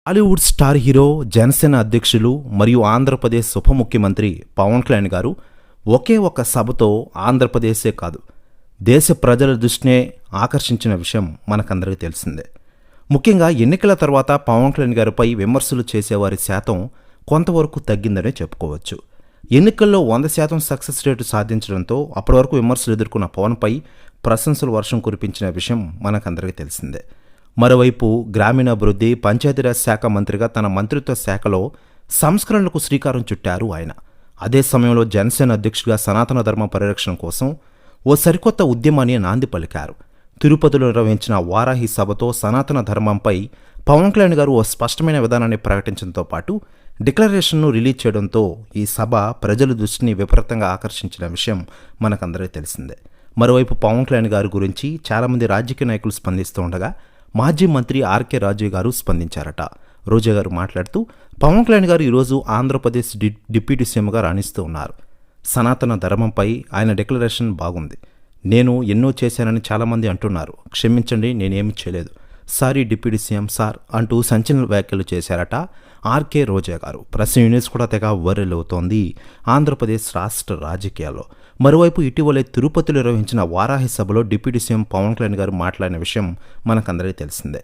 Hollywood star hero, Janasena అధ్యక్షులు మరియు ఆంధ్రప్రదేశ్ ఉప ముఖ్యమంత్రి పవన్ కళ్యాణ్ గారు ఒకే ఒక్క సభతో ఆంధ్రప్రదేశే కాదు, దేశ ప్రజల దృష్టినే ఆకర్షించిన విషయం మనకందరికీ తెలిసిందే. ముఖ్యంగా ఎన్నికల తర్వాత పవన్ కళ్యాణ్ గారిపై విమర్శలు చేసేవారి శాతం కొంతవరకు తగ్గిందనే చెప్పుకోవచ్చు. ఎన్నికల్లో 100% సక్సెస్ రేటు సాధించడంతో అప్పటి వరకు విమర్శలు ఎదుర్కొన్న పవన్పై ప్రశంసల వర్షం కురిపించిన విషయం మనకందరికీ తెలిసిందే. మరోవైపు గ్రామీణాభివృద్ధి, పంచాయతీరాజ్ శాఖ మంత్రిగా తన మంత్రిత్వ శాఖలో సంస్కరణలకు శ్రీకారం చుట్టారు ఆయన. అదే సమయంలో జనసేన అధ్యక్షుడిగా సనాతన ధర్మ పరిరక్షణ కోసం ఓ సరికొత్త ఉద్యమాన్ని నాంది పలికారు. తిరుపతిలో నిర్వహించిన వారాహి సభతో సనాతన ధర్మంపై పవన్ కళ్యాణ్ గారు ఓ స్పష్టమైన విధానాన్ని ప్రకటించడంతో పాటు డిక్లరేషన్ను రిలీజ్ చేయడంతో ఈ సభ ప్రజల దృష్టిని విపరీతంగా ఆకర్షించిన విషయం మనకందరికీ తెలిసిందే. మరోవైపు పవన్ కళ్యాణ్ గారి గురించి చాలామంది రాజకీయ నాయకులు స్పందిస్తూ ఉండగా మాజీ మంత్రి ఆర్కే రాజు గారు స్పందించారట. రోజా గారు మాట్లాడుతూ, పవన్ కళ్యాణ్ గారు ఈరోజు ఆంధ్రప్రదేశ్ డిప్యూటీ సీఎంగా రాణిస్తూ ఉన్నారు. సనాతన ధర్మంపై ఆయన డిక్లరేషన్ బాగుంది. నేను ఎన్నో చేశానని చాలామంది అంటున్నారు. క్షమించండి, నేనేమి చేయలేదు. సారీ డిప్యూటీ సీఎం సార్ అంటూ సంచలన వ్యాఖ్యలు చేశారట ఆర్కే రోజా గారు. ప్రెస్ యూనిట్స్ కూడా తెగ వైరల్ అవుతోంది ఆంధ్రప్రదేశ్ రాష్ట్ర రాజకీయాల్లో. మరోవైపు ఇటీవలే తిరుపతిలో నిర్వహించిన వారాహి సభలో డిప్యూటీ సీఎం పవన్ కళ్యాణ్ గారు మాట్లాడిన విషయం మనకందరికీ తెలిసిందే.